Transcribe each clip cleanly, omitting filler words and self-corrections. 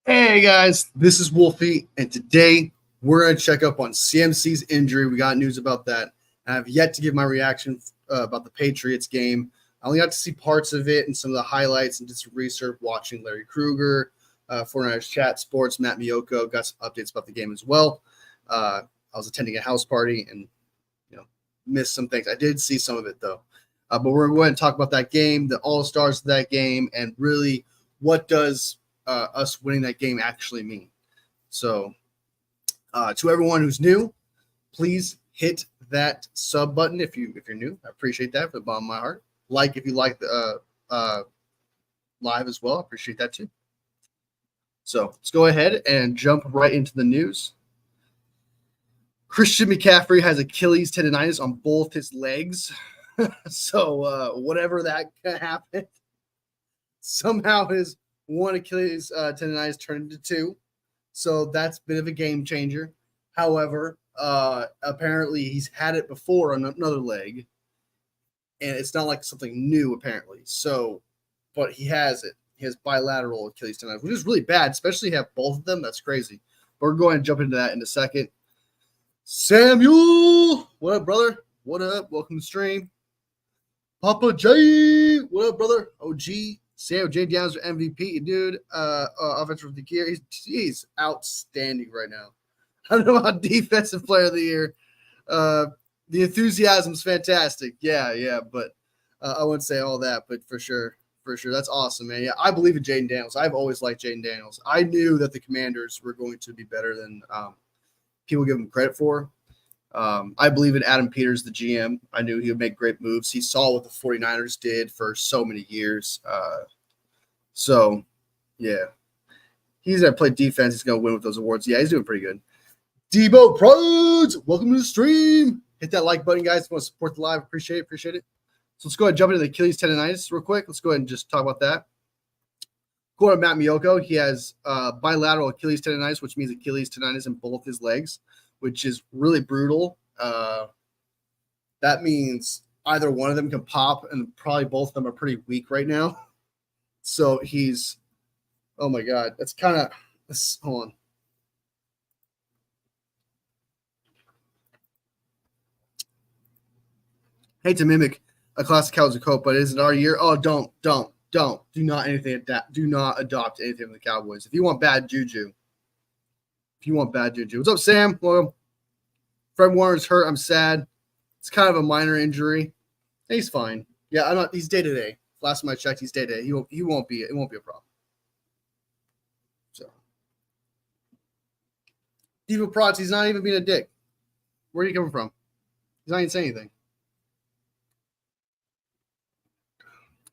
Hey guys, this is Wolfie, and today we're going to check up on CMC's injury. We got news about that. I have yet to give my reaction about the Patriots game. I only got to see parts of it and some of the highlights and did some research watching Larry Krueger, 49ers Chat Sports, Matt Miyoko, got some updates about the game as well. I was attending a house party and missed some things. I did see some of it though. But we're going to talk about that game, the all-stars of that game, and really what does us winning that game actually mean. So to everyone who's new, please hit that sub button if you're new. I appreciate that from the bottom of my heart. Like if you like the live as well. I appreciate that too. So let's go ahead and jump right into the news. Christian McCaffrey has Achilles tendonitis on both his legs. So whatever that can happen, somehow his one Achilles tendonitis turned into two. So that's a bit of a game changer. However, apparently he's had it before on another leg, and it's not like something new apparently. So, but he has it. He has bilateral Achilles tendonitis, which is really bad, especially have both of them. That's crazy. But we're going to jump into that in a second. Samuel, what up, brother? What up? Welcome to the stream. Papa J, what up, brother? OG, Samuel J. Downs MVP, dude. Offensive of the year. He's outstanding right now. I don't know about defensive player of the year. The enthusiasm's fantastic. Yeah. But I wouldn't say all that, but for sure. That's awesome, man. Yeah, I believe in Jaden Daniels. I've always liked Jaden Daniels. I knew that the Commanders were going to be better than people give him credit for. I believe in Adam Peters, the GM. I knew he would make great moves. He saw what the 49ers did for so many years. So, yeah. He's going to play defense. He's going to win with those awards. Yeah, he's doing pretty good. Debo Prods, welcome to the stream. Hit that like button, guys. If you want to support the live, appreciate it. So let's go ahead and jump into the Achilles tendonitis real quick. Let's go ahead and just talk about that. According to Matt Miyoko, he has bilateral Achilles tendonitis, which means Achilles tendonitis in both his legs, which is really brutal. That means either one of them can pop, and probably both of them are pretty weak right now. So he's, oh my God, that's kind of, hold on. Hate to mimic a classic Cowboys quote, but is it our year? Oh, don't. Do not adopt anything from the Cowboys. If you want bad juju. What's up, Sam? Well, Fred Warner's hurt. I'm sad. It's kind of a minor injury. He's fine. Yeah, he's day to day. Last time I checked, he's day to day. He won't be. It won't be a problem. So, Diva Prots, he's not even being a dick. Where are you coming from? He's not even saying anything.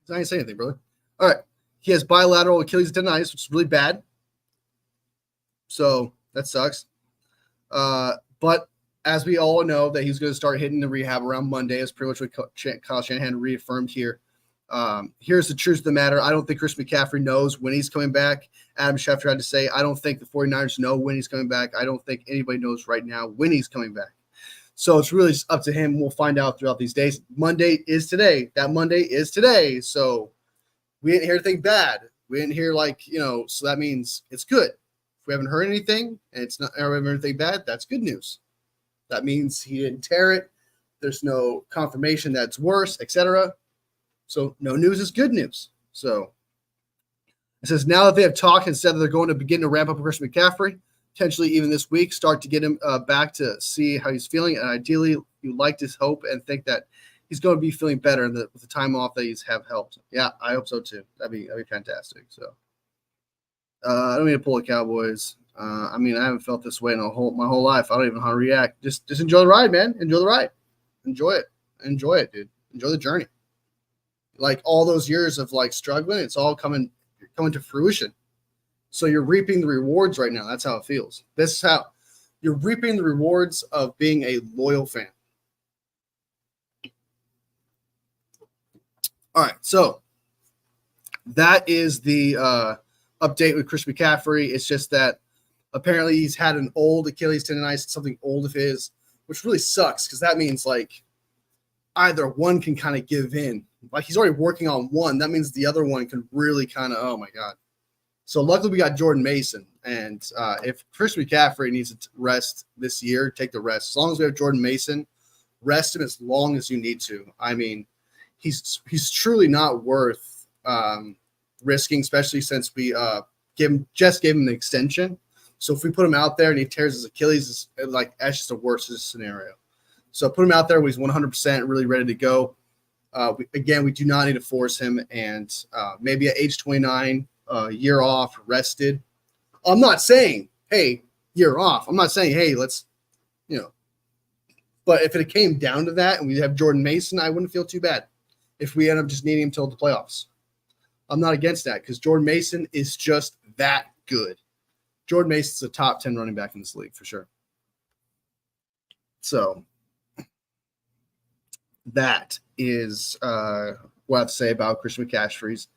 He's not even saying anything, brother. All right. He has bilateral Achilles tendonitis, which is really bad. So that sucks. But as we all know, that he's going to start hitting the rehab around Monday, is pretty much what Kyle Shanahan reaffirmed here. Here's the truth of the matter. I don't think Chris McCaffrey knows when he's coming back. Adam Schefter had to say, I don't think the 49ers know when he's coming back. I don't think anybody knows right now when he's coming back. So it's really up to him. We'll find out throughout these days. Monday is today. That Monday is today. So we didn't hear anything bad. We didn't hear so that means it's good. If we haven't heard anything and it's not, or we haven't heard anything bad, that's good news. That means he didn't tear it. There's no confirmation that it's worse, etc. So no news is good news. So it says now that they have talked and said that they're going to begin to ramp up Christian McCaffrey, potentially even this week, start to get him back to see how he's feeling. And ideally, you like to hope and think that he's going to be feeling better with the time off that he's have helped. Yeah, I hope so too. That'd be fantastic. So I don't mean to pull the Cowboys. I haven't felt this way in my whole life. I don't even know how to react. Just enjoy the ride, man. Enjoy the ride. Enjoy it. Enjoy it, dude. Enjoy the journey. Like all those years of struggling, it's all coming to fruition. So you're reaping the rewards right now. That's how it feels. This is how you're reaping the rewards of being a loyal fan. All right, so that is the update with Chris McCaffrey. It's just that apparently he's had an old Achilles tendonitis, something old of his, which really sucks because that means either one can kind of give in. He's already working on one. That means the other one can really kind of, oh my God. So luckily we got Jordan Mason. And if Chris McCaffrey needs to rest this year, take the rest. As long as we have Jordan Mason, rest him as long as you need to. I mean, he's truly not worth risking, especially since we gave him an extension. So if we put him out there and he tears his Achilles, that's just the worst scenario. So put him out there when he's 100% really ready to go. We do not need to force him, and maybe at age 29, year off, rested. I'm not saying, hey, year off. I'm not saying, hey, let's, But if it came down to that and we have Jordan Mason, I wouldn't feel too bad if we end up just needing him till the playoffs. I'm not against that because Jordan Mason is just that good. Jordan Mason's a top 10 running back in this league for sure. So that is what I have to say about Christian McCaffrey's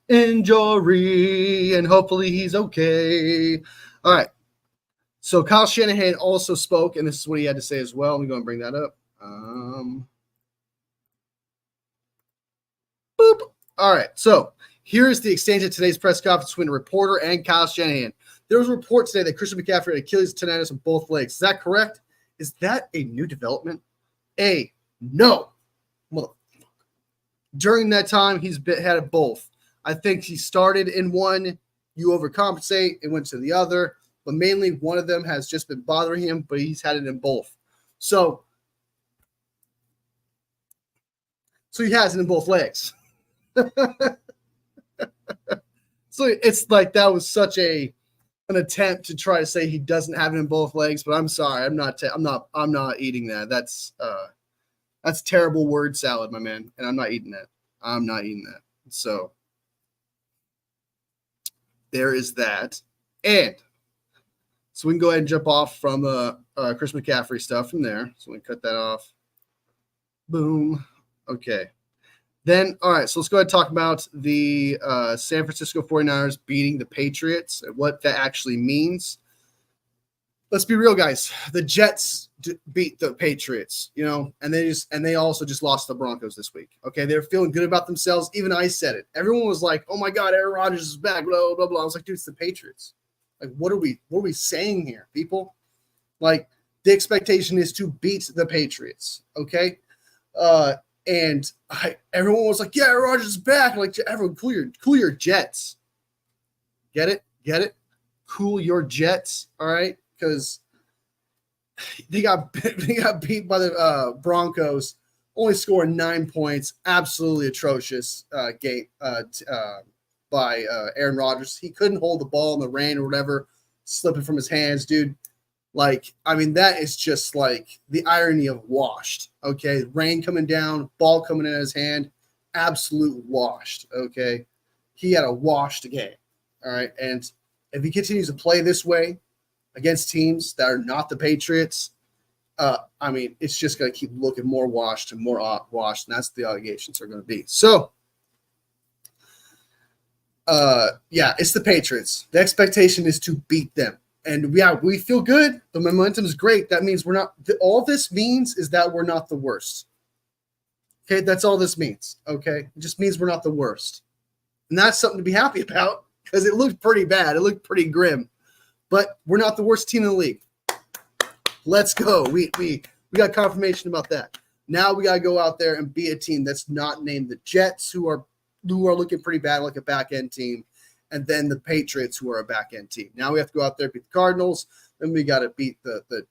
injury, and hopefully he's okay. All right. So Kyle Shanahan also spoke, and this is what he had to say as well. Let me go and bring that up. Boop. All right. So here is the exchange of today's press conference between a reporter and Kyle Shanahan. There was a report today that Christian McCaffrey had Achilles tendonitis on both legs. Is that correct? Is that a new development? No. During that time, he's had it both. I think he started in one, you overcompensate, it went to the other, but mainly one of them has just been bothering him, but he's had it in both. So he has it in both legs. So it's like that was such an attempt to try to say he doesn't have it in both legs, but I'm sorry, I'm not eating that. That's terrible word salad, my man, and I'm not eating that. So there is that. And so we can go ahead and jump off from Chris McCaffrey stuff from there. So we can cut that off. Boom. Okay. Then, all right, so let's go ahead and talk about the San Francisco 49ers beating the Patriots and what that actually means. Let's be real, guys. The Jets beat the Patriots, and they also just lost the Broncos this week. Okay, they're feeling good about themselves. Even I said it. Everyone was like, "Oh my God, Aaron Rodgers is back." Blah blah blah. I was like, "Dude, it's the Patriots. Like, what are we saying here, people? Like, the expectation is to beat the Patriots." Okay, and everyone was like, "Yeah, Aaron Rodgers is back." Like, everyone, cool your jets. Get it? Cool your jets. All right. Because they got beat by the Broncos, only scoring 9 points. Absolutely atrocious game by Aaron Rodgers. He couldn't hold the ball in the rain or whatever, slipping from his hands, dude. Like, I mean, that is just like the irony of washed. Okay, rain coming down, ball coming in his hand, absolute washed. Okay, he had a washed game. All right, and if he continues to play this way against teams that are not the Patriots, I mean, it's just going to keep looking more washed and more washed, and that's what the allegations are going to be. So, it's the Patriots. The expectation is to beat them. And, we feel good. The momentum is great. That means we're not – all this means is that we're not the worst. Okay, that's all this means, okay? It just means we're not the worst. And that's something to be happy about because it looked pretty bad. It looked pretty grim. But we're not the worst team in the league. Let's go. We got confirmation about that. Now we got to go out there and be a team that's not named the Jets, who are looking pretty bad, like a back-end team, and then the Patriots, who are a back-end team. Now we have to go out there and beat the Cardinals. Then we got to beat the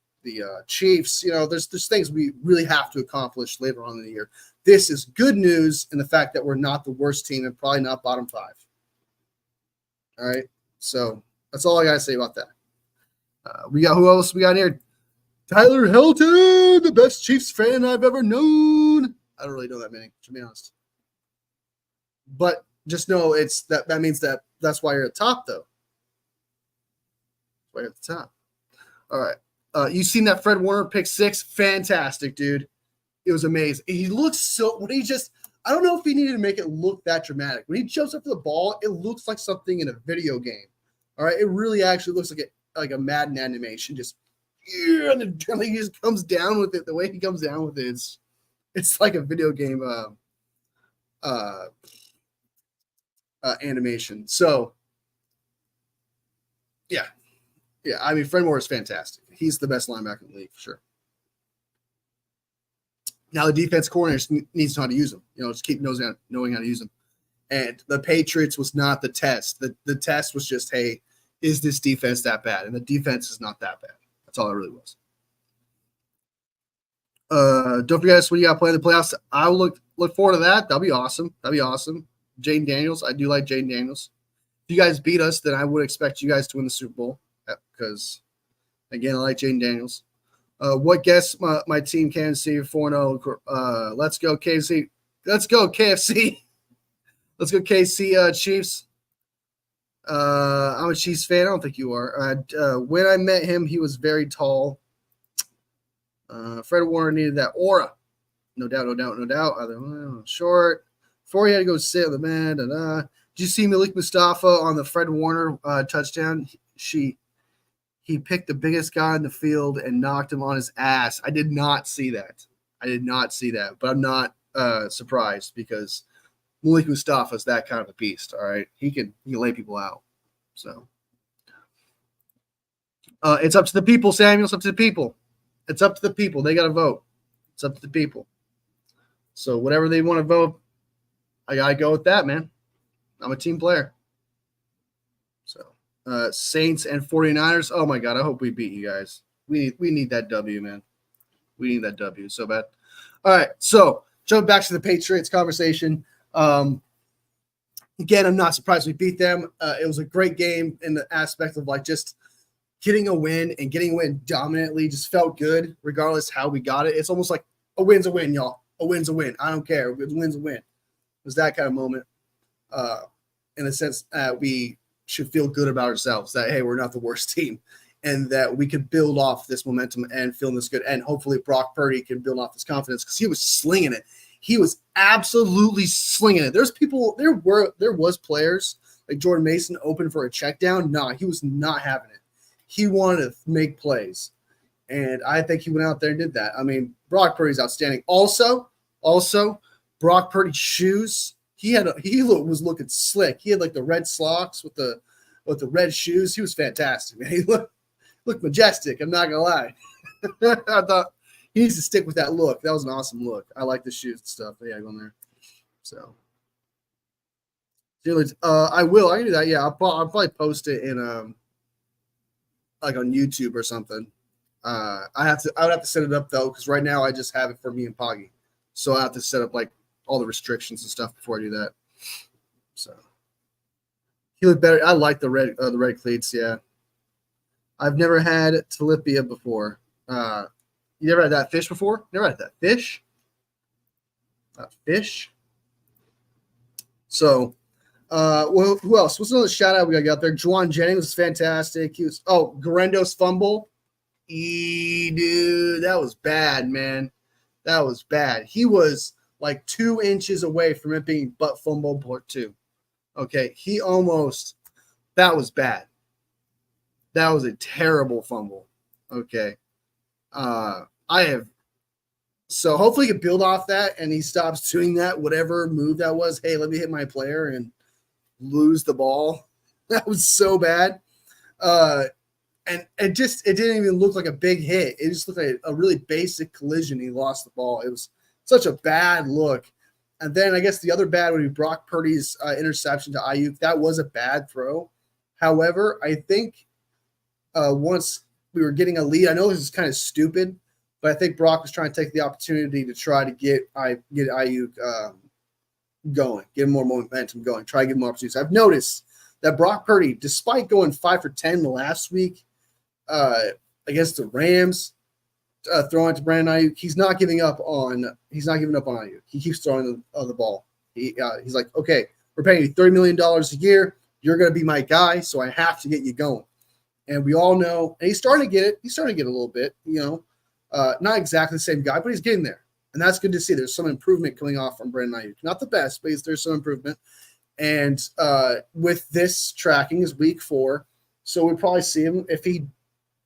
Chiefs. There's things we really have to accomplish later on in the year. This is good news in the fact that we're not the worst team and probably not bottom 5. All right, so that's all I got to say about that. We got who else we got here? Tyler Hilton, the best Chiefs fan I've ever known. I don't really know that many, to be honest. But just know that means that's why you're at the top, though. Why you're at the top. All right. You seen that Fred Warner pick 6? Fantastic, dude. It was amazing. He looks so when he just I don't know if he needed to make it look that dramatic. When he jumps up to the ball, it looks like something in a video game. All right, it really actually looks like a Madden animation. Just and he just comes down with it. The way he comes down with it, it's like a video game animation. So Yeah. Yeah. I mean, Fred Moore is fantastic. He's the best linebacker in the league for sure. Now the defense coordinator needs to know how to use them. Just keep knowing how to use them. And the Patriots was not the test. The test was just, hey, is this defense that bad? And the defense is not that bad. That's all it really was. Don't forget us when you got to play in the playoffs. I will look forward to that. That'll be awesome. Jayden Daniels. I do like Jayden Daniels. If you guys beat us, then I would expect you guys to win the Super Bowl because, again, I like Jayden Daniels. What guess my team Kansas City 4-0. Let's go KFC. Let's go KFC. Let's go KC Chiefs. I'm a Chiefs fan. I don't think you are. When I met him, he was very tall. Fred Warner needed that aura. No doubt. Short. Before he had to go sit on the man. Did you see Malik Mustafa on the Fred Warner touchdown? He picked the biggest guy in the field and knocked him on his ass. I did not see that. But I'm not surprised because Malik Mustafa is that kind of a beast. All right, he can lay people out. So it's up to the people, Samuel. It's up to the people. They got to vote. It's up to the people. So whatever they want to vote, I gotta go with that, man. I'm a team player. So Saints and 49ers. Oh my God, I hope we beat you guys. We need that W, man. We need that W so bad. All right, so jump back to the Patriots conversation. Again, I'm not surprised we beat them. It was a great game in the aspect of like just getting a win and getting a win dominantly. Just felt good regardless how we got it. It's almost like a win's a win, y'all. A win's a win. I don't care. A win's a win. It was that kind of moment. In the sense that we should feel good about ourselves, that, hey, we're not the worst team, and that we could build off this momentum and feel this good. And hopefully Brock Purdy can build off this confidence because he was slinging it. He was absolutely slinging it. There was players like Jordan Mason open for a check down. No, he was not having it. He wanted to make plays. And I think he went out there and did that. I mean, Brock Purdy's outstanding. Also, Brock Purdy's shoes. He was looking slick. He had like the red slocks with the red shoes. He was fantastic, man. He looked majestic. I'm not gonna lie. I thought he needs to stick with that look. That was an awesome look. I like the shoes and stuff. Yeah, going there. So, I will. I can do that. Yeah, I'll probably post it in like on YouTube or something. I would have to set it up though, because right now I just have it for me and Poggy. So I have to set up like all the restrictions and stuff before I do that. So he looked better. I like the red cleats. Yeah, I've never had tilapia before. You never had that fish before? Never had that fish? Fish. So, well, who else? What's another shout out we got there? Juwan Jennings was fantastic. He was Garendo's fumble. Dude, that was bad, man. That was bad. He was like 2 inches away from it being butt fumble part 2. Okay, that was bad. That was a terrible fumble. Okay. So hopefully he can build off that and he stops doing that, whatever move that was. Hey, let me hit my player and lose the ball. That was so bad. And it didn't even look like a big hit. It just looked like a really basic collision. He lost the ball. It was such a bad look. And then I guess the other bad would be Brock Purdy's interception to Ayuk. That was a bad throw. However, I think once we were getting a lead, I know this is kind of stupid, but I think Brock was trying to take the opportunity to try to get Ayuk going, get more momentum going, try to get more opportunities. I've noticed that Brock Purdy, despite going 5 for 10 last week against the Rams, throwing to Brandon Ayuk, he's not giving up on Ayuk. He keeps throwing the ball. He's like, okay, we're paying you $30 million a year. You're going to be my guy, so I have to get you going. And we all know, and he's starting to get it. He's starting to get a little bit, not exactly the same guy, but he's getting there. And that's good to see. There's some improvement coming off from Brandon Ayuk. Not the best, but there's some improvement. And with this tracking is week 4. So we'll probably see him if he,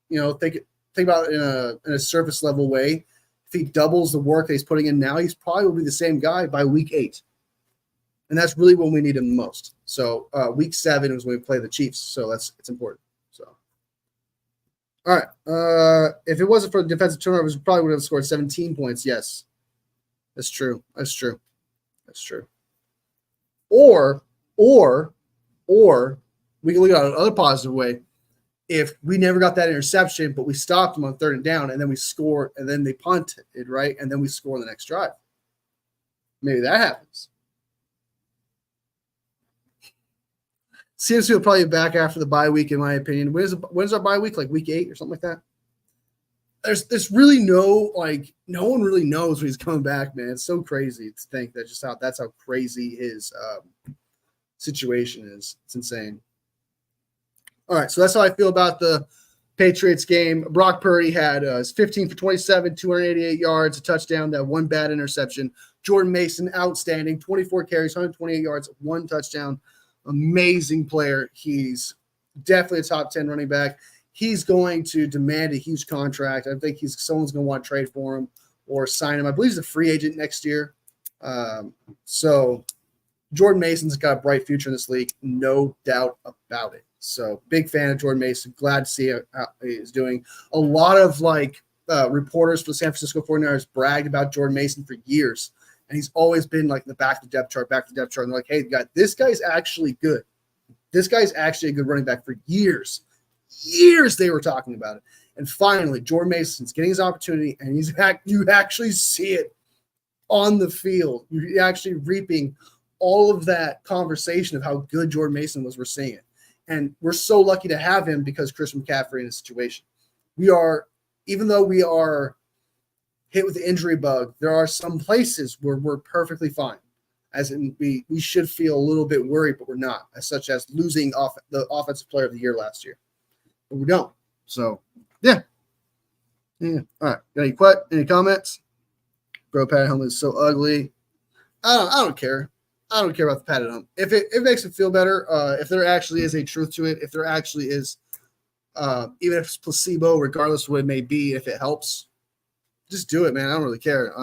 think about it in a surface level way. If he doubles the work that he's putting in now, he's probably will be the same guy by week 8. And that's really when we need him the most. So week 7 is when we play the Chiefs. So it's important. So All right. If it wasn't for the defensive turnovers, we probably would have scored 17 points. Yes, that's true. That's true. That's true. Or, or, or we can look at it another positive way. If we never got that interception, but we stopped them on 3rd and down, and then we score, and then they punted, right? And then we score the next drive. Maybe that happens. CMC will probably be back after the bye week, in my opinion. When's our bye week? Like week 8 or something like that? There's really no one really knows when he's coming back, man. It's so crazy to think that that's how crazy his situation is. It's insane. All right, so that's how I feel about the Patriots game. Brock Purdy had 15 for 27, 288 yards, a touchdown, that one bad interception. Jordan Mason, outstanding, 24 carries, 128 yards, 1 touchdown. Amazing player. He's definitely a top 10 running back. He's going to demand a huge contract. I think someone's going to want to trade for him or sign him. I believe he's a free agent next year. So Jordan Mason's got a bright future in this league, no doubt about it. So big fan of Jordan Mason. Glad to see how he's doing. A lot of reporters for the San Francisco 49ers bragged about Jordan Mason for years. And he's always been like the back of the depth chart. And they're like, hey, this guy's actually good. This guy's actually a good running back for years. Years they were talking about it. And finally, Jordan Mason's getting his opportunity, and you actually see it on the field. You're actually reaping all of that conversation of how good Jordan Mason was. We're seeing it. And we're so lucky to have him because Chris McCaffrey in a situation. Even though we are hit with the injury bug, there are some places where we're perfectly fine. As in, we should feel a little bit worried, but we're not, such as losing the offensive player of the year last year. But we don't. So, yeah. All right. Got any comments? Bro, padded helmet is so ugly. I don't care. I don't care about the padded helmet. If it makes it feel better, if there actually is a truth to it, if there actually is, even if it's placebo, regardless of what it may be, if it helps, just do it, man. I don't really care.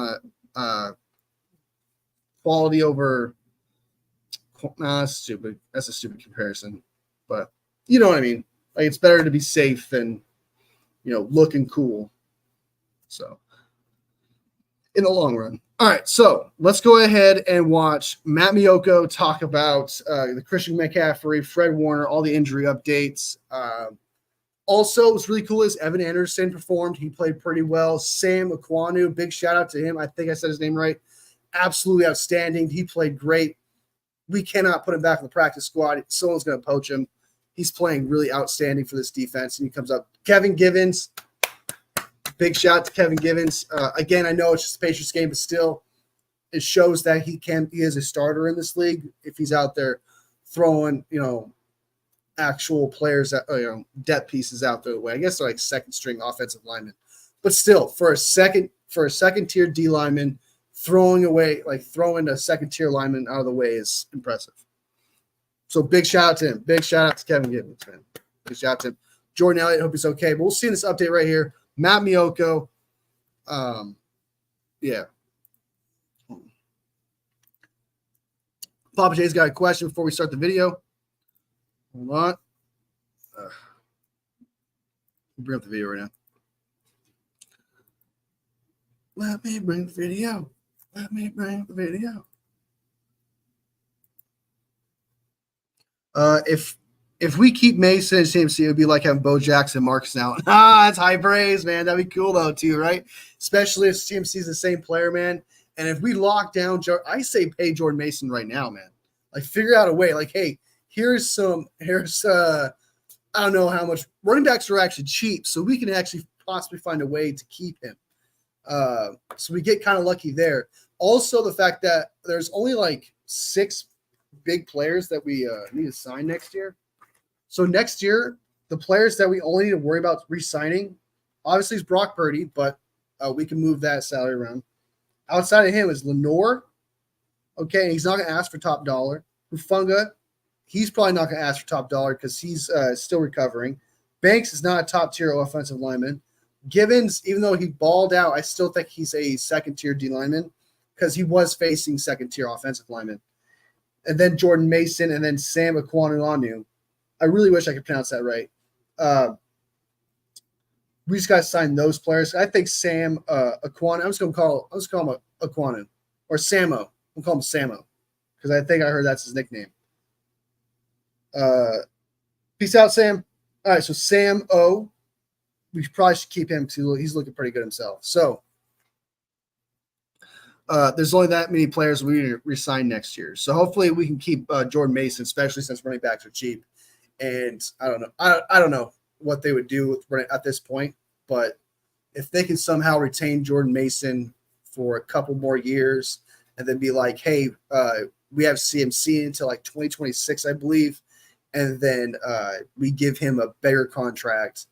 Quality over that's stupid. That's a stupid comparison. But you know what I mean? Like, it's better to be safe than, looking cool. So in the long run. All right, so let's go ahead and watch Matt Miyoko talk about the Christian McCaffrey, Fred Warner, all the injury updates. Also, what's really cool is Evan Anderson performed. He played pretty well. Sam Aquanu, big shout out to him. I think I said his name right. Absolutely outstanding. He played great. We cannot put him back in the practice squad. Someone's going to poach him. He's playing really outstanding for this defense, and he comes up. Kevin Givens, big shout out to Kevin Givens. Again, I know it's just a Patriots game, but still, it shows that he is a starter in this league if he's out there throwing, actual players, depth pieces out there. I guess they're like second string offensive linemen, but still, for a second tier D lineman, throwing a second tier lineman out of the way is impressive. So big shout out to him. Big shout out to Kevin Givens, man. Big shout out to him. Jordan Elliott, hope he's okay. But we'll see in this update right here. Matt Miyoko. Yeah. Papa J's got a question before we start the video. Hold on. Bring up the video right now. Let me bring the video. Let me bring the video. If we keep Mason and CMC, it would be like having Bo Jackson, Marcus now. That's high praise, man. That'd be cool though, too, right? Especially if CMC is the same player, man. And if we lock down, I say pay Jordan Mason right now, man. Like, figure out a way. Like, hey, here's I don't know how much running backs are actually cheap, so we can actually possibly find a way to keep him. So we get kind of lucky there. Also, the fact that there's only like 6 big players that we need to sign next year. So next year, the players that we only need to worry about re-signing, obviously, is Brock Purdy, but we can move that salary around. Outside of him is Lenore. Okay, he's not going to ask for top dollar. Hufunga, he's probably not going to ask for top dollar because he's still recovering. Banks is not a top-tier offensive lineman. Givens, even though he balled out, I still think he's a second-tier D lineman because he was facing second-tier offensive linemen. And then Jordan Mason, and then Sam Aquanu. I really wish I could pronounce that right. we just got to sign those players. I think Sam Aquan. I'm just gonna call him Aquanin or Samo. We'll call him Samo because I think I heard that's his nickname. Peace out, Sam. All right, so Sam O. We probably should keep him because he's looking pretty good himself. So there's only that many players we need to resign next year. So hopefully we can keep Jordan Mason, especially since running backs are cheap. And I don't know. I don't know what they would do at this point, but if they can somehow retain Jordan Mason for a couple more years and then be like, hey, we have CMC until like 2026, I believe, and then we give him a bigger contract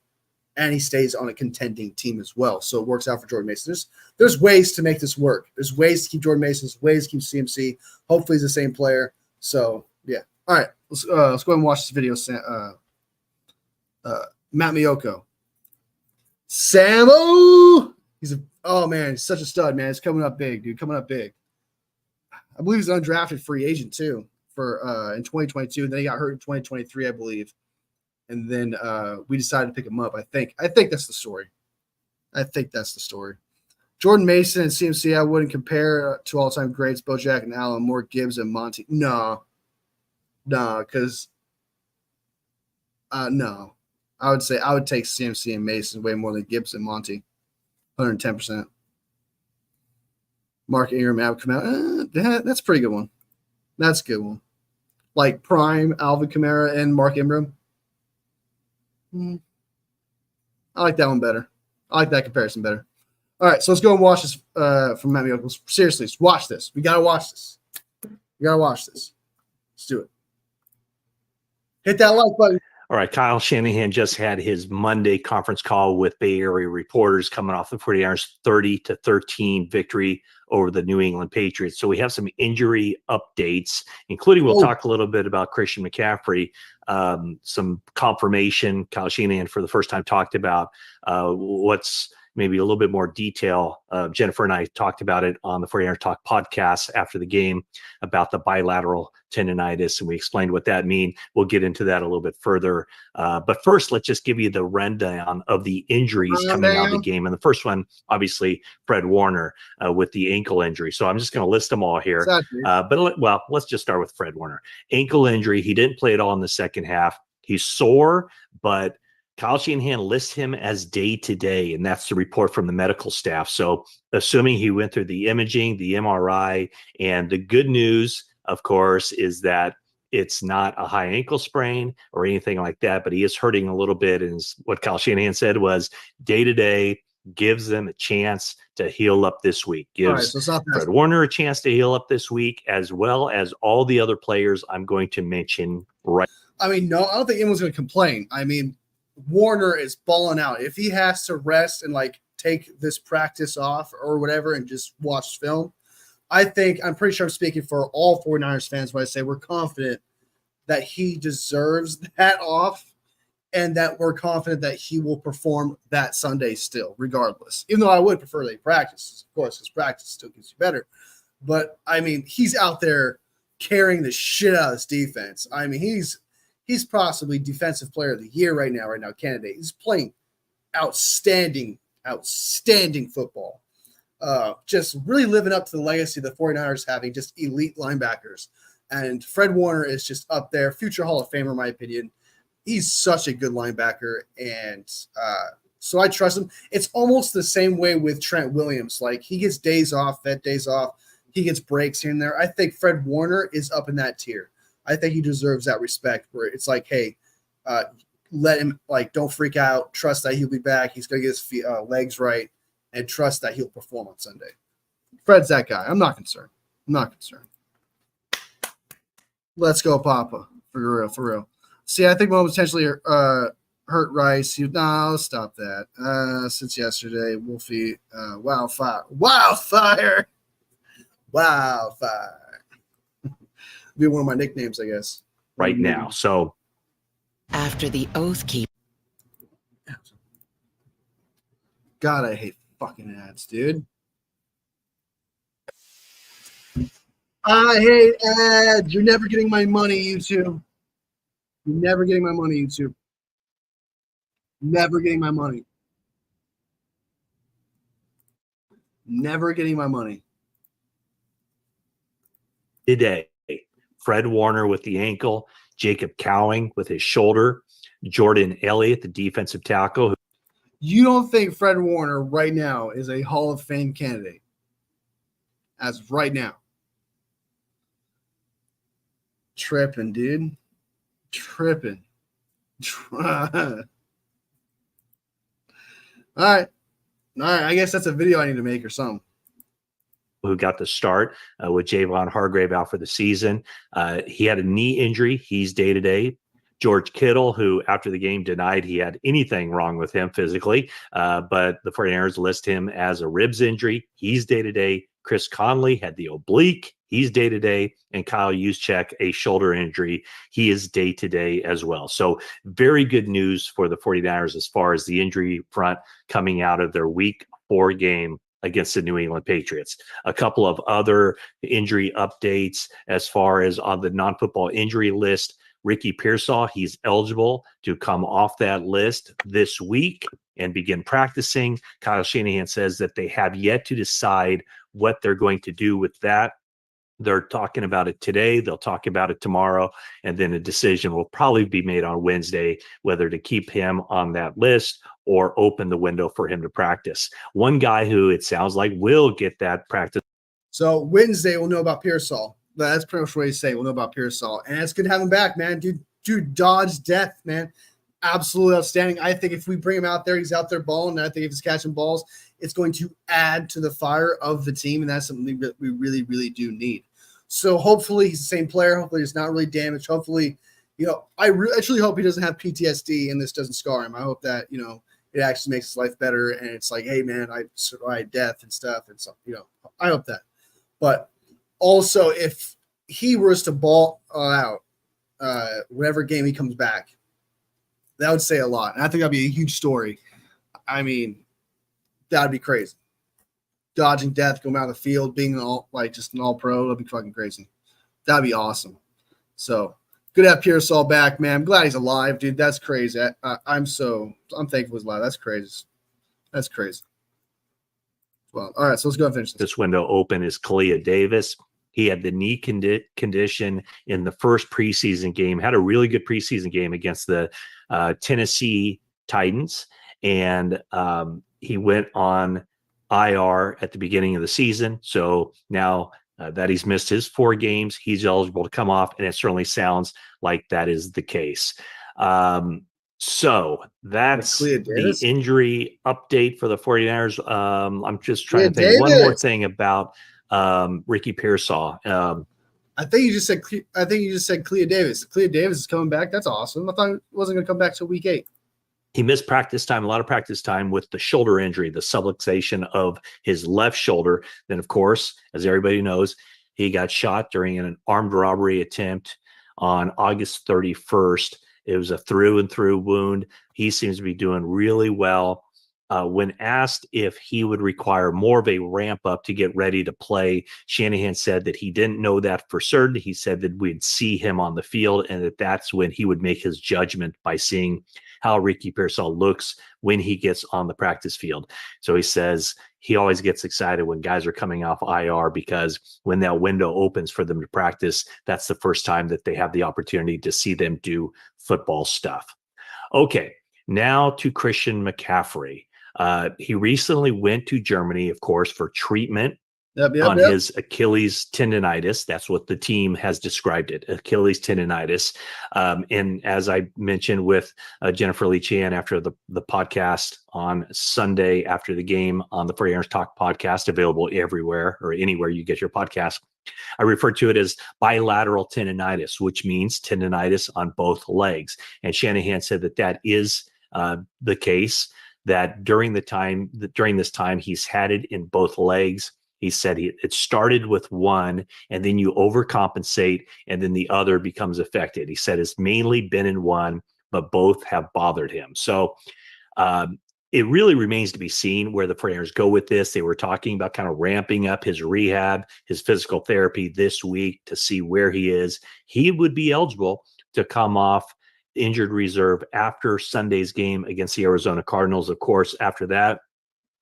and he stays on a contending team as well. So it works out for Jordan Mason. There's ways to make this work. There's ways to keep Jordan Mason. There's ways to keep CMC. Hopefully he's the same player. So, yeah. All right. Let's go ahead and watch this video. Matt Miyoko. Samo! He's such a stud, man. He's coming up big, dude. Coming up big. I believe he's an undrafted free agent, too, for in 2022. And then he got hurt in 2023, I believe. And then we decided to pick him up. I think that's the story. Jordan Mason and CMC, I wouldn't compare to all-time greats, Bojack and Allen, more Gibbs and Monty. No, because no. I would say I would take CMC and Mason way more than Gibbs and Monty. 110%. Mark Ingram, Alvin Kamara. That's a pretty good one. That's a good one. Like prime Alvin Kamara and Mark Ingram. I like that one better. I like that comparison better. All right, so let's go and watch this from Matt Miyoko. Seriously, let's watch this. We got to watch this. Let's do it. Hit that like button. All right, Kyle Shanahan just had his Monday conference call with Bay Area reporters coming off the 49ers 30-13 victory over the New England Patriots. So we have some injury updates, including we'll talk a little bit about Christian McCaffrey, some confirmation. Kyle Shanahan for the first time talked about what's maybe a little bit more detail. Jennifer and I talked about it on the 49er Talk podcast after the game about the bilateral tendonitis, and we explained what that means. We'll get into that a little bit further. But first, let's just give you the rundown of the injuries coming out of the game. And the first one, obviously, Fred Warner with the ankle injury. So I'm just going to list them all here. Let's just start with Fred Warner. Ankle injury. He didn't play at all in the second half. He's sore, but Kyle Shanahan lists him as day-to-day, and that's the report from the medical staff. So assuming he went through the imaging, the MRI, and the good news, of course, is that it's not a high ankle sprain or anything like that, but he is hurting a little bit. And what Kyle Shanahan said was day-to-day gives them a chance to heal up this week. Gives Fred Warner a chance to heal up this week, as well as all the other players I'm going to mention right. I mean, no, I don't think anyone's going to complain. I mean, Warner is balling out. If he has to rest and like take this practice off or whatever and just watch film, I'm pretty sure I'm speaking for all 49ers fans when I say we're confident that he deserves that off and that we're confident that he will perform that Sunday still, regardless. Even though I would prefer that he practices, of course, because practice still gets you better. But, I mean, he's out there carrying the shit out of this defense. I mean, he's possibly defensive player of the year right now, candidate. He's playing outstanding football. Just really living up to the legacy of the 49ers having just elite linebackers. And Fred Warner is just up there, future Hall of Famer, in my opinion. He's such a good linebacker, and so I trust him. It's almost the same way with Trent Williams. Like, he gets days off, vet days off. He gets breaks here and there. I think Fred Warner is up in that tier. I think he deserves that respect where it's like, hey, let him, like, don't freak out. Trust that he'll be back. He's going to get his legs right and trust that he'll perform on Sunday. Fred's that guy. I'm not concerned. Let's go, Papa. For real. See, I think we'll potentially hurt Rice. No, stop that. Since yesterday, Wolfie, Wildfire. Be one of my nicknames, I guess. Right now. So after the oath keep. God, I hate fucking ads, dude. I hate ads. You're never getting my money, YouTube. You're never getting my money, YouTube. Never getting my money. Never getting my money. Today, Fred Warner with the ankle, Jacob Cowing with his shoulder, Jordan Elliott, the defensive tackle. You don't think Fred Warner right now is a Hall of Fame candidate? As of right now. Tripping, dude. Tripping. All right. I guess that's a video I need to make or something. Who got the start with Javon Hargrave out for the season. He had a knee injury. He's day-to-day. George Kittle, who after the game denied he had anything wrong with him physically, but the 49ers list him as a ribs injury. He's day-to-day. Chris Conley had the oblique. He's day-to-day. And Kyle Juszczyk, a shoulder injury. He is day-to-day as well. So very good news for the 49ers as far as the injury front coming out of their week 4 game against the New England Patriots. A couple of other injury updates as far as on the non-football injury list. Ricky Pearsall, he's eligible to come off that list this week and begin practicing. Kyle Shanahan says that they have yet to decide what they're going to do with that. They're talking about it today. They'll talk about it tomorrow. And then a decision will probably be made on Wednesday, whether to keep him on that list or open the window for him to practice. One guy who it sounds like will get that practice. So Wednesday we'll know about Pearsall. That's pretty much what he's saying. We'll know about Pearsall. And it's good to have him back, man. Dude dodged death, man. Absolutely outstanding. I think if we bring him out there, he's out there balling. And I think if he's catching balls, it's going to add to the fire of the team. And that's something that we really, really do need. So hopefully he's the same player. Hopefully he's not really damaged. Hopefully, I truly hope he doesn't have PTSD and this doesn't scar him. I hope that, it actually makes his life better. And it's like, hey, man, I survived death and stuff. And so, I hope that. But also, if he was to ball out whatever game he comes back, that would say a lot. And I think that'd be a huge story. I mean, that'd be crazy. Dodging death, going out of the field, being just an all-pro, that'd be fucking crazy. That'd be awesome. So good to have Pearsall back, man. I'm glad he's alive, dude. That's crazy. I'm thankful he's alive. That's crazy. That's crazy. Well, all right, so let's go and finish this window open is Kalia Davis. He had the knee condition in the first preseason game, had a really good preseason game against the Tennessee Titans, and he went on IR at the beginning of the season. So now that he's missed his 4 games, he's eligible to come off, and it certainly sounds like that is the case. So that's the injury update for the 49ers. I'm just trying to think one more thing about Ricky Pearsall. I think you just said Clea Davis. Clea Davis is coming back. That's awesome. I thought he wasn't going to come back till week 8. He missed practice time, a lot of practice time with the shoulder injury, the subluxation of his left shoulder. Then, of course, as everybody knows, he got shot during an armed robbery attempt on August 31st. It was a through and through wound. He seems to be doing really well. When asked if he would require more of a ramp up to get ready to play, Shanahan said that he didn't know that for certain. He said that we'd see him on the field and that's when he would make his judgment by seeing how Ricky Pearsall looks when he gets on the practice field. So he says he always gets excited when guys are coming off IR because when that window opens for them to practice, that's the first time that they have the opportunity to see them do football stuff. Okay, now to Christian McCaffrey. He recently went to Germany, of course, for treatment on his Achilles tendonitis. That's what the team has described it, Achilles tendonitis. And as I mentioned with Jennifer Lee Chan after the podcast on Sunday after the game on the 49ers Talk podcast, available everywhere or anywhere you get your podcast, I refer to it as bilateral tendonitis, which means tendonitis on both legs. And Shanahan said that is the case, that during this time he's had it in both legs. He said it started with one and then you overcompensate and then the other becomes affected. He said it's mainly been in one, but both have bothered him. So it really remains to be seen where the 49ers go with this. They were talking about kind of ramping up his rehab, his physical therapy this week to see where he is. He would be eligible to come off injured reserve after Sunday's game against the Arizona Cardinals. Of course, after that,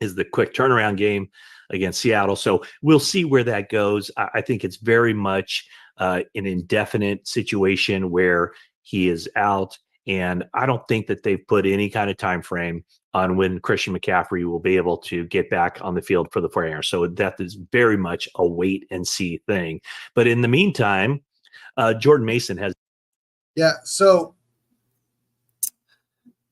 is the quick turnaround game against Seattle. So we'll see where that goes. I think it's very much an indefinite situation where he is out. And I don't think that they've put any kind of time frame on when Christian McCaffrey will be able to get back on the field for the 49ers. So that is very much a wait and see thing. But in the meantime, Jordan Mason has. Yeah, so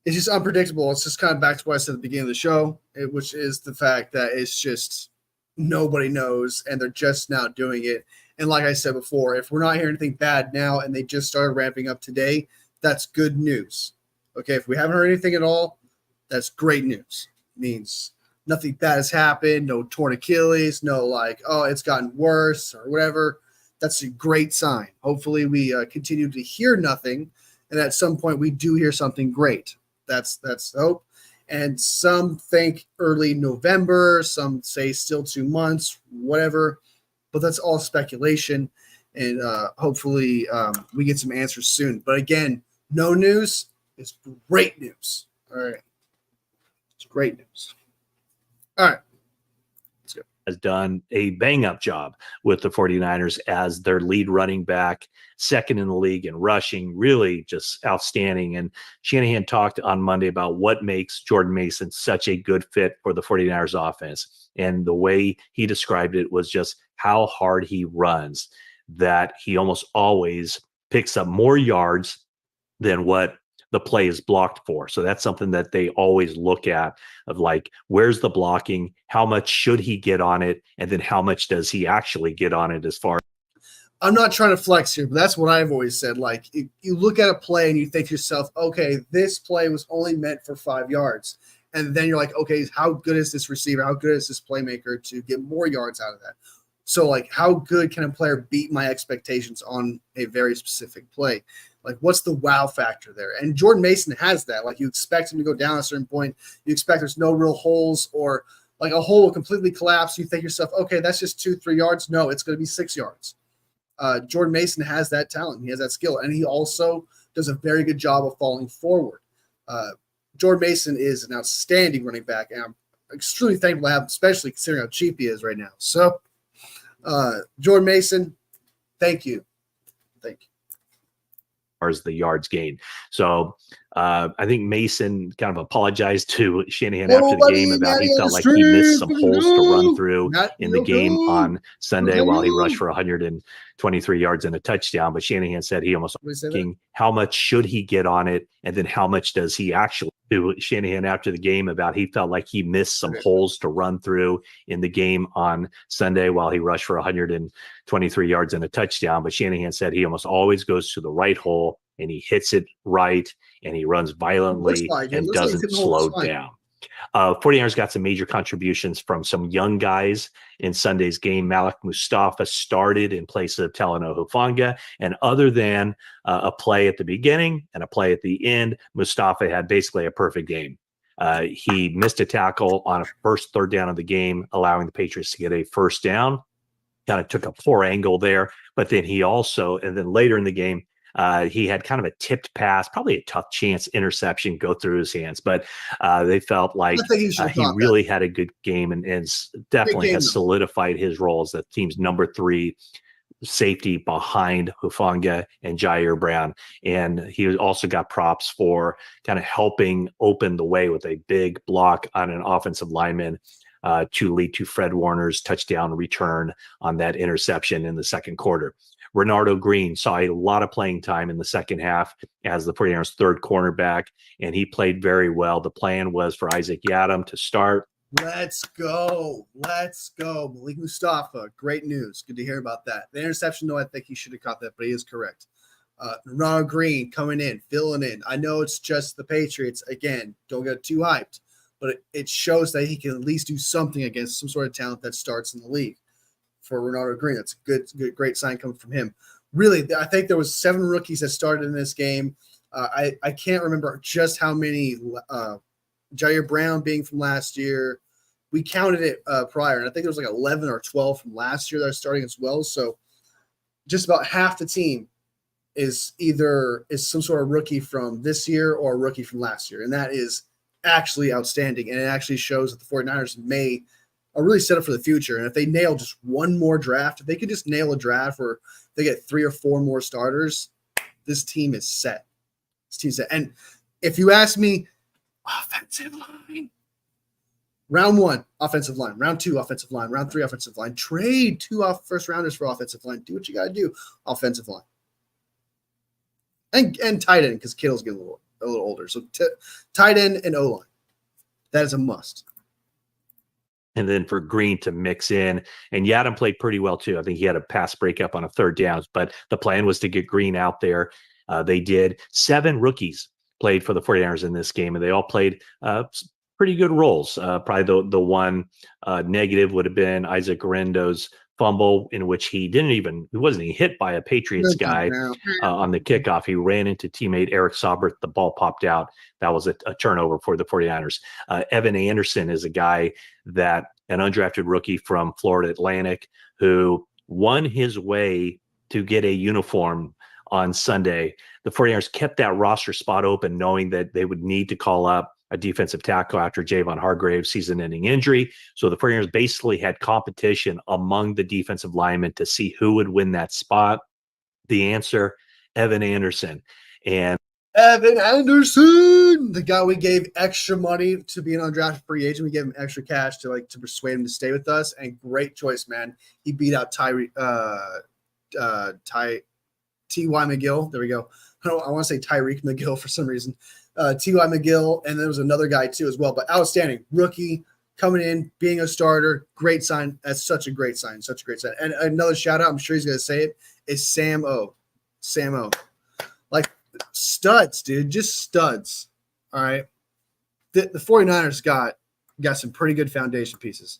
it's just unpredictable. It's just kind of back to what I said at the beginning of the show, which is the fact that it's just nobody knows, and they're just now doing it. And like I said before, if we're not hearing anything bad now and they just started ramping up today, that's good news. Okay, if we haven't heard anything at all, that's great news. It means nothing bad has happened, no torn Achilles, no like, oh, it's gotten worse or whatever. That's a great sign. Hopefully we continue to hear nothing, and at some point we do hear something great. That's hope. And some think early November, some say still 2 months, whatever. But that's all speculation, and hopefully we get some answers soon. But again, no news is great news. All right. It's great news. All right. Let's go. Has done a bang-up job with the 49ers as their lead running back, second in the league in rushing, really just outstanding. And Shanahan talked on Monday about what makes Jordan Mason such a good fit for the 49ers offense. And the way he described it was just how hard he runs, that he almost always picks up more yards than what the play is blocked for. So that's something that they always look at, of like, where's the blocking? How much should he get on it? And then how much does he actually get on it as far? I'm not trying to flex here, but that's what I've always said. Like, you look at a play and you think to yourself, okay, this play was only meant for 5 yards. And then you're like, okay, how good is this receiver? How good is this playmaker to get more yards out of that? So, like, how good can a player beat my expectations on a very specific play? Like, what's the wow factor there? And Jordan Mason has that. Like, you expect him to go down at a certain point. You expect there's no real holes, or like a hole will completely collapse. You think to yourself, okay, that's just 2-3 yards. No, it's going to be 6 yards. Jordan Mason has that talent. He has that skill. And he also does a very good job of falling forward. Jordan Mason is an outstanding running back, and I'm extremely thankful to have him, especially considering how cheap he is right now. So, Jordan Mason, thank you. Thank you. As the yards gained. So I think Mason kind of apologized to Shanahan after the game about he felt like he missed some holes to run through in the game on Sunday while he rushed for 123 yards and a touchdown. But Shanahan said he almost asking how much should he get on it, and then how much does he actually do. Shanahan after the game about he felt like he missed some holes to run through in the game on Sunday while he rushed for 123 yards and a touchdown. But Shanahan said he almost always goes to the right hole and he hits it right, and he runs violently and doesn't slow down. 49ers got some major contributions from some young guys in Sunday's game. Malik Mustafa started in place of Talanoa Hufanga, and other than a play at the beginning and a play at the end, Mustafa had basically a perfect game. He missed a tackle on a first third down of the game, allowing the Patriots to get a first down. Kind of took a poor angle there, but then he also, and then later in the game, he had kind of a tipped pass, probably a tough chance interception go through his hands, but they felt like he really had a good game, and definitely has solidified his role as the team's number 3 safety behind Hufanga and Jair Brown. And he also got props for kind of helping open the way with a big block on an offensive lineman to lead to Fred Warner's touchdown return on that interception in the second quarter. Renardo Green saw a lot of playing time in the second half as the 49ers' third cornerback, and he played very well. The plan was for Isaac Yiadom to start. Let's go. Let's go. Malik Mustafa, great news. Good to hear about that. The interception, though, I think he should have caught that, but he is correct. Renardo Green coming in, filling in. I know it's just the Patriots. Again, don't get too hyped, but it shows that he can at least do something against some sort of talent that starts in the league. For Renardo Green, that's a great sign coming from him. Really, I think there was 7 rookies that started in this game. I can't remember just how many. Jair Brown being from last year, we counted it prior, and I think there was like 11 or 12 from last year that are starting as well. So just about half the team is some sort of rookie from this year or a rookie from last year, and that is actually outstanding, and it actually shows that the 49ers are really set up for the future. And if they nail just one more draft, if they could just nail a draft where they get 3 or 4 more starters, this team is set. This team's set. And if you ask me, offensive line, round 1, offensive line, round 2, offensive line, round 3, offensive line, trade 2 first rounders for offensive line. Do what you got to do, offensive line. And tight end, because Kittle's getting a little older. So tight end and O-line. That is a must. And then for Green to mix in, and Yadam played pretty well too. I think he had a pass breakup on a 3rd down, but the plan was to get Green out there. They did. 7 rookies played for the 49ers in this game, and they all played pretty good roles. Probably the one negative would have been Isaac Guerendo's fumble, in which he wasn't even hit by a Patriots guy on the kickoff. He ran into teammate Eric Saubert. The ball popped out. That was a turnover for the 49ers. Evan Anderson is a guy an undrafted rookie from Florida Atlantic, who won his way to get a uniform on Sunday. The 49ers kept that roster spot open, knowing that they would need to call up a defensive tackle after Javon Hargrave's season-ending injury. So the 49ers basically had competition among the defensive linemen to see who would win that spot. The answer, Evan Anderson. And Evan Anderson, the guy we gave extra money to be an undrafted free agent. We gave him extra cash to persuade him to stay with us. And great choice, man. He beat out T.Y. McGill. There we go. I want to say Tyreek McGill for some reason. T.Y. McGill, and there was another guy too as well. But outstanding rookie coming in, being a starter, great sign. That's such a great sign, such a great sign. And another shout out, I'm sure he's going to say it, is Sam O. Sam O. Like studs, dude, just studs. All right, the 49ers got some pretty good foundation pieces.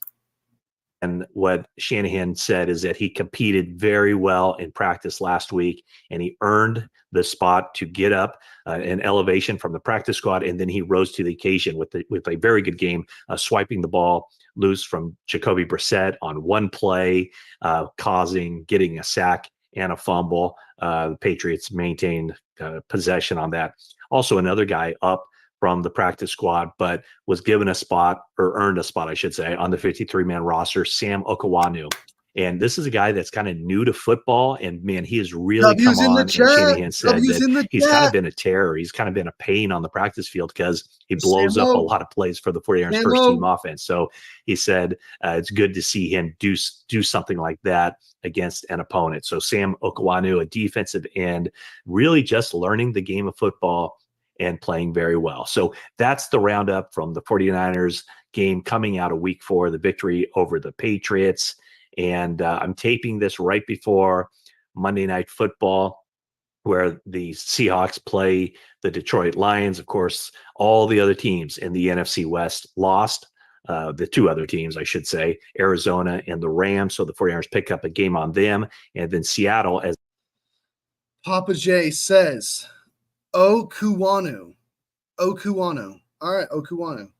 And what Shanahan said is that he competed very well in practice last week, and he earned the spot to get up an elevation from the practice squad, and then he rose to the occasion with a very good game, swiping the ball loose from Jacoby Brissett on one play, getting a sack and a fumble. The Patriots maintained possession on that. Also, another guy up from the practice squad, but was given a spot, or earned a spot, I should say, on the 53-man roster, Sam Okawanu. And this is a guy that's kind of new to football, and man, he has really come on. And Shanahan said that he's kind of been a terror. He's kind of been a pain on the practice field because he blows up a lot of plays for the 49ers first team offense. So he said it's good to see him do something like that against an opponent. So Sam Okawanu, a defensive end, really just learning the game of football and playing very well. So that's the roundup from the 49ers game coming out of week 4, the victory over the Patriots. And I'm taping this right before Monday Night Football, where the Seahawks play the Detroit Lions. Of course, all the other teams in the NFC West lost. The 2 other teams, I should say, Arizona and the Rams. So the 49ers pick up a game on them. And then Seattle, as Papa J says, Okuwanu. All right, Okuwanu.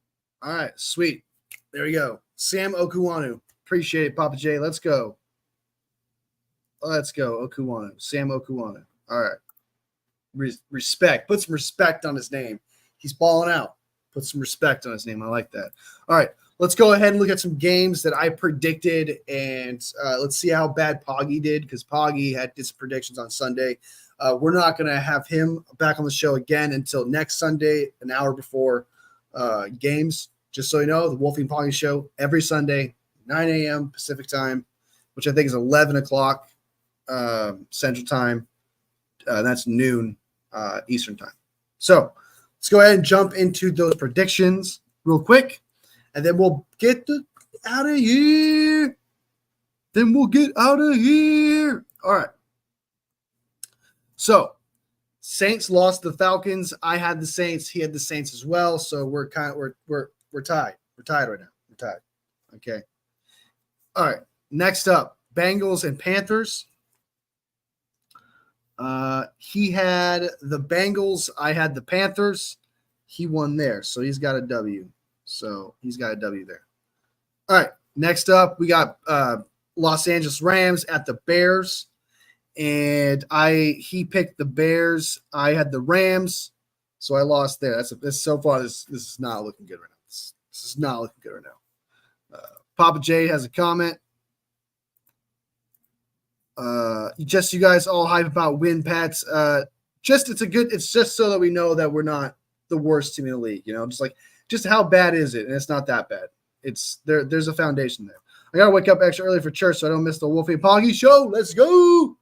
All right, sweet. There we go. Sam Okuwanu. Appreciate it, Papa J. Let's go. Okuwanu. Sam Okuwanu. All right. Respect. Put some respect on his name. He's balling out. Put some respect on his name. I like that. All right. Let's go ahead and look at some games that I predicted, and let's see how bad Poggy did, because Poggy did some predictions on Sunday. We're not going to have him back on the show again until next Sunday, an hour before games. Just so you know, the Wolfie and Poggy show every Sunday, 9 a.m. Pacific time, which I think is 11 o'clock Central time. That's noon Eastern time. So let's go ahead and jump into those predictions real quick, and then we'll get out of here. All right. So Saints lost the Falcons. I had the Saints. He had the Saints as well. So we're tied. We're tied right now. We're tied. Okay. All right. Next up, Bengals and Panthers. He had the Bengals. I had the Panthers. He won there. So he's got a W. There. All right. Next up, we got Los Angeles Rams at the Bears. And he picked the Bears. I had the Rams. So I lost there. This so far. This is not looking good right now. This is not looking good right now. Papa J has a comment. Just you guys all hype about win Pats. It's just so that we know that we're not the worst team in the league. Just how bad is it? And it's not that bad. It's there. There's a foundation there. I gotta wake up extra early for church so I don't miss the Wolfie and Poggy show. Let's go.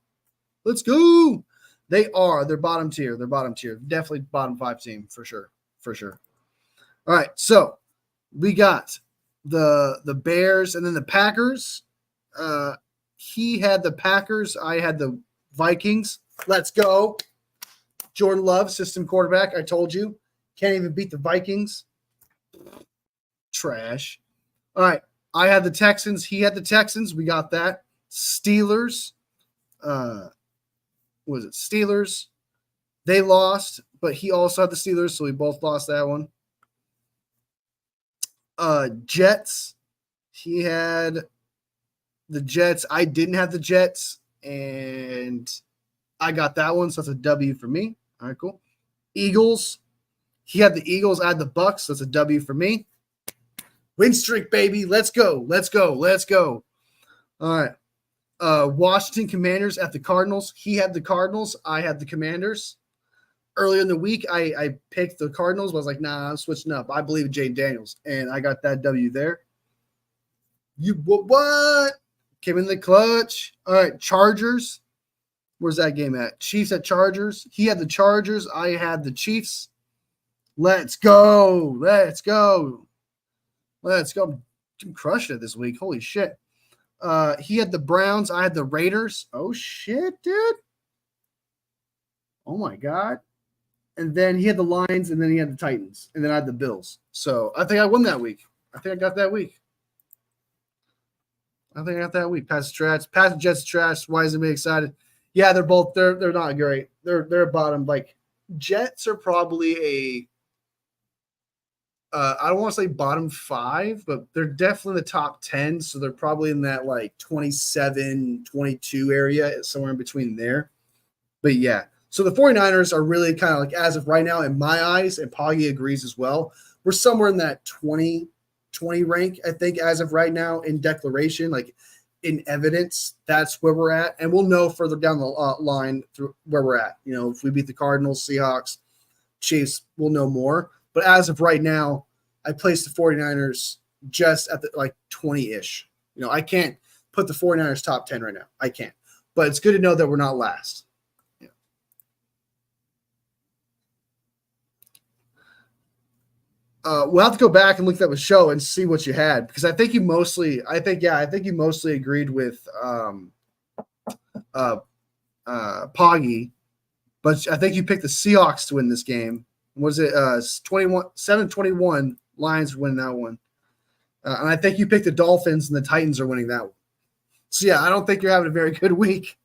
Let's go. They're bottom tier. They're bottom tier. Definitely bottom 5 team for sure. For sure. All right. So we got the Bears and then the Packers. He had the Packers. I had the Vikings. Let's go. Jordan Love, system quarterback. I told you. Can't even beat the Vikings. Trash. All right. I had the Texans. He had the Texans. We got that. Steelers. Was it Steelers? They lost, but he also had the Steelers, so we both lost that one. Jets. He had the Jets. I didn't have the Jets, and I got that one, so that's a W for me. All right, cool. Eagles. He had the Eagles. I had the Bucks. That's a W for me. Win streak, baby. Let's go. Let's go. Let's go. All right. Washington Commanders at the Cardinals. He had the Cardinals. I had the Commanders. Earlier in the week, I picked the Cardinals. But I was like, nah, I'm switching up. I believe in Jay Daniels. And I got that W there. You what? Came in the clutch. All right, Chargers. Where's that game at? Chiefs at Chargers. He had the Chargers. I had the Chiefs. Let's go. Let's go. Let's go. I'm crushing it this week. Holy shit. He had the Browns. I had the Raiders. Oh, shit, dude. Oh, my God. And then he had the Lions, and then he had the Titans. And then I had the Bills. So I think I won that week. I think I got that week. Pass the Jets trash. Why is it me excited? Yeah, they're not great. They're bottom. Like, Jets are probably I don't want to say bottom 5, but they're definitely in the top 10. So they're probably in that like 27, 22 area, somewhere in between there. But yeah, so the 49ers are really kind of like, as of right now, in my eyes, and Poggy agrees as well, we're somewhere in that 20 rank, I think, as of right now in declaration, like in evidence, that's where we're at. And we'll know further down the line through where we're at. If we beat the Cardinals, Seahawks, Chiefs, we'll know more. But as of right now, I placed the 49ers just at the like 20-ish. I can't put the 49ers top 10 right now. I can't. But it's good to know that we're not last. Yeah. We'll have to go back and look at the show and see what you had, because I think you mostly agreed with Poggy, but I think you picked the Seahawks to win this game. Was it 7-21? Lions winning that one. And I think you picked the Dolphins, and the Titans are winning that one. So, yeah, I don't think you're having a very good week.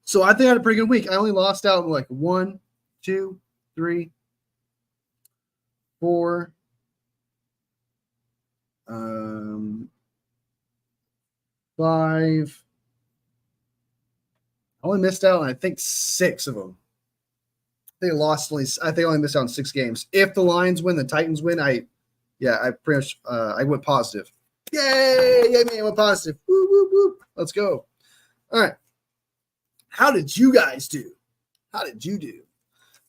So I think I had a pretty good week. I only lost out in like 1, 2, 3, 4, 5. I only missed out on, I think, 6 of them. I only missed out on 6 games. If the Lions win, the Titans win, I pretty much I went positive. Yay! Yay, man, I went positive. Woo, woo, woo. Let's go. All right. How did you guys do? How did you do?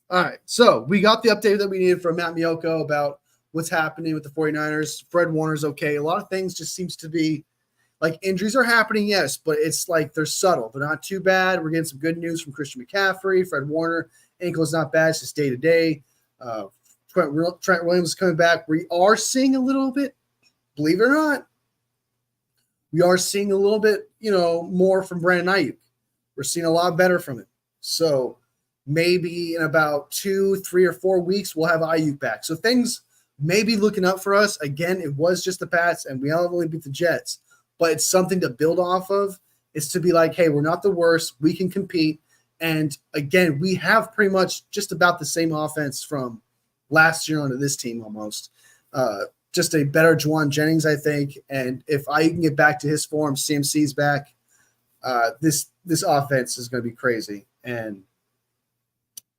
All right. So we got the update that we needed from Matt Miyoko about what's happening with the 49ers. Fred Warner's okay. A lot of things just seems to be like injuries are happening, yes, but it's like they're subtle. They're not too bad. We're getting some good news from Christian McCaffrey. Fred Warner, ankle is not bad. It's just day to day. Trent Williams is coming back. We are seeing a little bit, believe it or not, we are seeing a little bit, more from Brandon Ayuk. We're seeing a lot better from him. So maybe in about 2, 3, or 4 weeks, we'll have Ayuk back. So things may be looking up for us. Again, it was just the Pats, and we only beat the Jets. But it's something to build off of. It's to be like, hey, we're not the worst. We can compete. And again, we have pretty much just about the same offense from last year onto this team almost. Just a better Juwan Jennings, I think. And if I can get back to his form, CMC's back, this offense is going to be crazy. And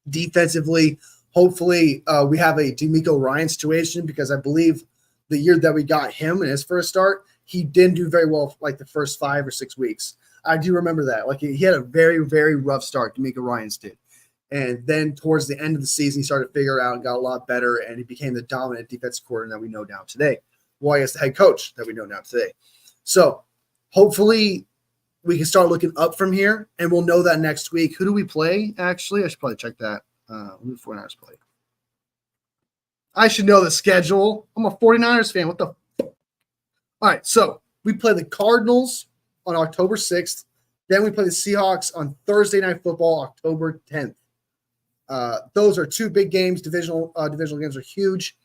defensively, hopefully we have a D'Amico Ryan situation, because I believe the year that we got him in his first start, he didn't do very well like the first 5 or 6 weeks. I do remember that. Like he had a very, very rough start, D'Amico Ryans did. And then towards the end of the season, he started to figure it out and got a lot better, and he became the dominant defensive coordinator that we know now today. Well, I guess the head coach that we know now today. So hopefully we can start looking up from here, and we'll know that next week. Who do we play, actually? I should probably check that. Who do 49ers play? I should know the schedule. I'm a 49ers fan. What the All right, so we play the Cardinals on October 6th. Then we play the Seahawks on Thursday Night Football, October 10th. Those are 2 big games. Divisional games are huge.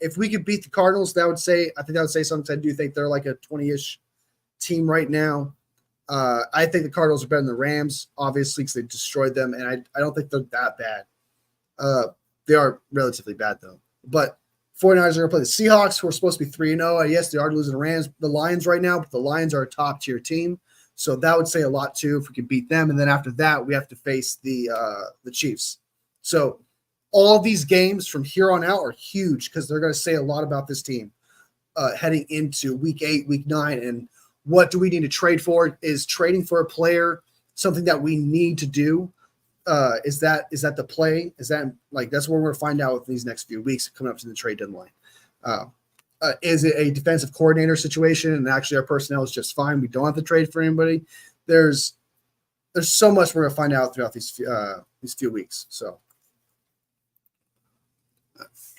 If we could beat the Cardinals, I think that would say something. I do think they're like a 20-ish team right now. I think the Cardinals are better than the Rams, obviously, because they destroyed them, and I don't think they're that bad. They are relatively bad, though. But 49ers are going to play the Seahawks, who are supposed to be 3-0. Yes, they are losing the Lions right now, but the Lions are a top-tier team. So that would say a lot, too, if we could beat them. And then after that, we have to face the Chiefs. So all these games from here on out are huge, because they're going to say a lot about this team heading into Week 8, Week 9. And what do we need to trade for? Is trading for a player something that we need to do? Is that the play? Is that that's what we're going to find out with these next few weeks coming up to the trade deadline. Is it a defensive coordinator situation, and actually our personnel is just fine? We don't have to trade for anybody. There's so much we're going to find out throughout these few weeks. So,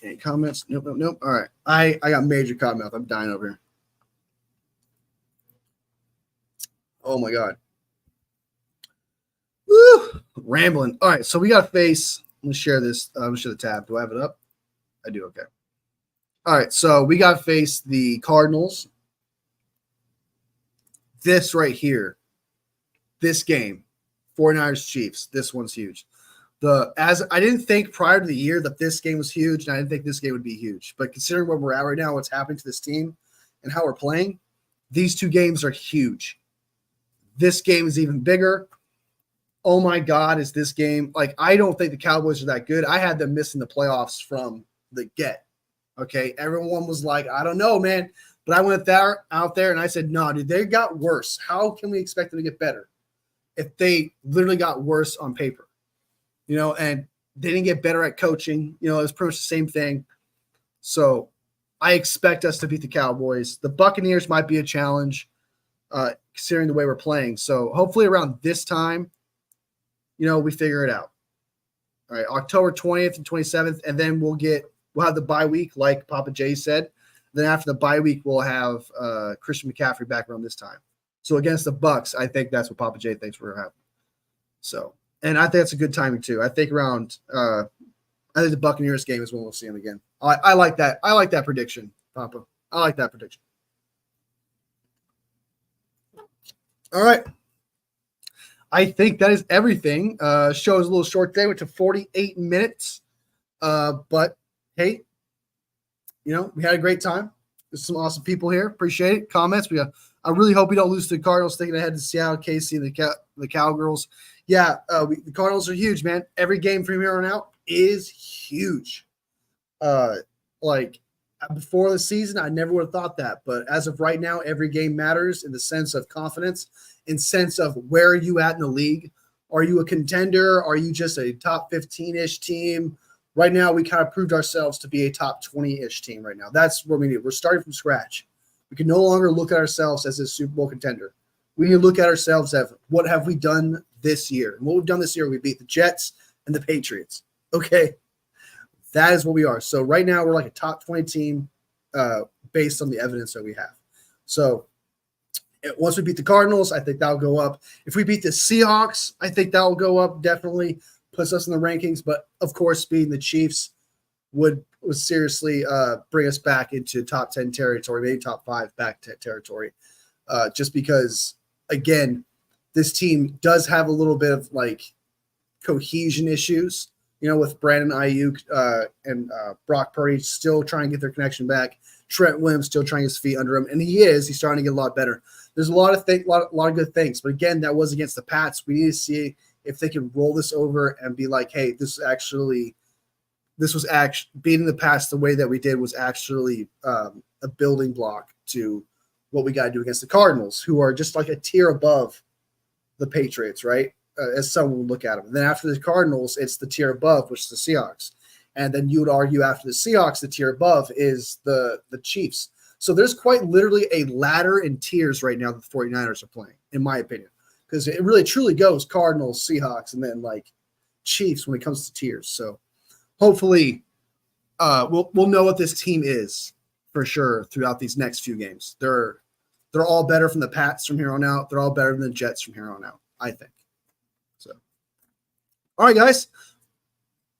any comments? Nope. All right, I got major cotton mouth. I'm dying over here. Oh my god. Woo! Rambling. All right, so we got to face. Let me share this. Let me share the tab. Do I have it up? I do. Okay. All right, so we got to face the Cardinals. This right here, this game, 49ers Chiefs. This one's huge. As I didn't think prior to the year that this game was huge, and I didn't think this game would be huge. But considering where we're at right now, what's happening to this team, and how we're playing, these 2 games are huge. This game is even bigger. Oh my God, is this game I don't think the Cowboys are that good. I had them missing the playoffs from the get. Okay, everyone was like, I don't know, man. But I went out there and I said, no, dude, they got worse. How can we expect them to get better if they literally got worse on paper? And they didn't get better at coaching. It was pretty much the same thing. So I expect us to beat the Cowboys. The Buccaneers might be a challenge considering the way we're playing. So hopefully around this time, we figure it out. All right, October 20th and 27th, and then we'll have the bye week, like Papa J said. Then after the bye week, we'll have Christian McCaffrey back around this time. So against the Bucks, I think that's what Papa J thinks we're having. So, and I think that's a good timing too. I think I think the Buccaneers game is when we'll see him again. I like that. I like that prediction, Papa. I like that prediction. All right. I think that is everything. Show is a little short today. Went to 48 minutes. But hey, we had a great time. There's some awesome people here. Appreciate it. Comments. I really hope we don't lose to the Cardinals, thinking ahead to Seattle, KC, and the Cowgirls. Yeah, the Cardinals are huge, man. Every game from here on out is huge. Before the season, I never would have thought that. But as of right now, every game matters in the sense of confidence, in sense of where are you at in the league? Are you a contender? Are you just a top 15-ish team? Right now, we kind of proved ourselves to be a top 20-ish team right now. That's what we need. We're starting from scratch. We can no longer look at ourselves as a Super Bowl contender. We need to look at ourselves as what have we done this year? And what we've done this year, we beat the Jets and the Patriots. Okay. That is what we are. So right now, we're like a top 20 team based on the evidence that we have. So once we beat the Cardinals, I think that'll go up. If we beat the Seahawks, I think that will go up, definitely puts us in the rankings. But, of course, beating the Chiefs would seriously bring us back into top 10 territory, maybe top 5 back to territory. Just because, again, this team does have a little bit of, cohesion issues, with Brandon Ayuk and Brock Purdy still trying to get their connection back. Trent Williams still trying his feet under him, and he's starting to get a lot better. There's a lot of good things, but again, that was against the Pats. We need to see if they can roll this over and be like, hey, this was actually beating the past the way that we did was actually a building block to what we got to do against the Cardinals, who are just like a tier above the Patriots, right? As someone would look at them. And then after the Cardinals, it's the tier above, which is the Seahawks. And then you would argue after the Seahawks, the tier above is the Chiefs. So there's quite literally a ladder in tiers right now that the 49ers are playing, in my opinion. Because it really truly goes Cardinals, Seahawks, and then like Chiefs when it comes to tiers. So hopefully we'll know what this team is for sure throughout these next few games. They're all better from the Pats from here on out. They're all better than the Jets from here on out, I think. So, all right, guys.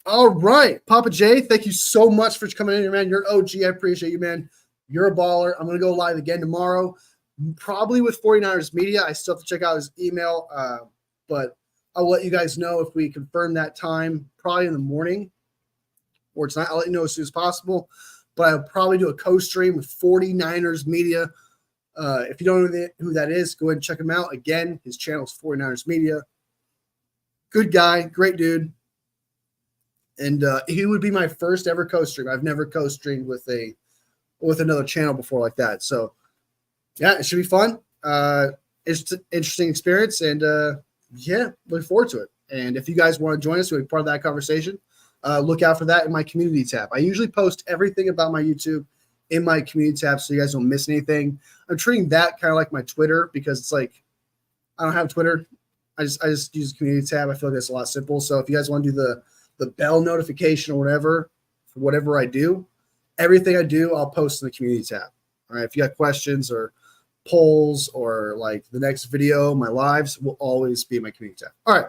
All right, Papa J, thank you so much for coming in here, man. You're an OG. I appreciate you, man. You're a baller. I'm going to go live again tomorrow, probably with 49ers Media. I still have to check out his email, but I'll let you guys know if we confirm that time, probably in the morning or tonight. I'll let you know as soon as possible, but I'll probably do a co-stream with 49ers Media. If you don't know who that is, go ahead and check him out. Again, his channel is 49ers Media. Good guy, great dude. And he would be my first ever co-stream. I've never co-streamed with another channel before like that. So, yeah, it should be fun. It's an interesting experience, and yeah, look forward to it. And if you guys want to join us, we'll be part of that conversation. Look out for that in my community tab. I usually post everything about my YouTube in my community tab so you guys don't miss anything. I'm treating that kind of like my Twitter because it's like I don't have Twitter. I just use the community tab. I feel like that's a lot simple. So if you guys want to do the bell notification or whatever for whatever I do, everything I do, I'll post in the community tab. All right. If you got questions or polls or like the next video, my lives will always be in my community tab. All right.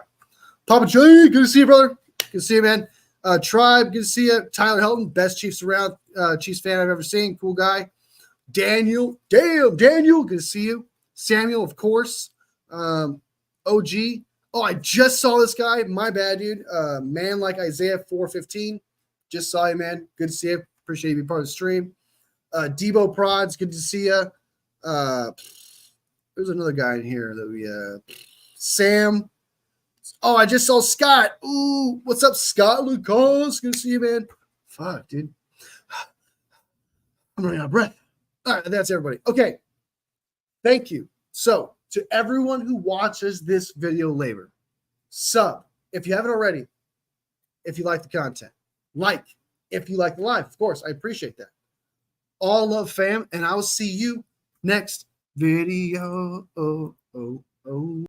Papa J, good to see you, brother. Good to see you, man. Tribe, good to see you. Tyler Helton, best Chiefs around, Chiefs fan I've ever seen. Cool guy. Daniel, Daniel, good to see you. Samuel, of course. OG. Oh, I just saw this guy. My bad, dude. Man like Isaiah 415. Just saw you, man. Good to see you. Appreciate you being part of the stream. Debo Prods, good to see you. There's another guy in here that we Sam. Oh, I just saw Scott. Ooh, what's up, Scott Lucas? Good to see you, man. Fuck, dude. I'm running out of breath. All right, that's everybody. Okay. Thank you. So, to everyone who watches this video later, sub if you haven't already, if you like the content, like if you like the live, of course, I appreciate that. All love, fam, and I will see you next video.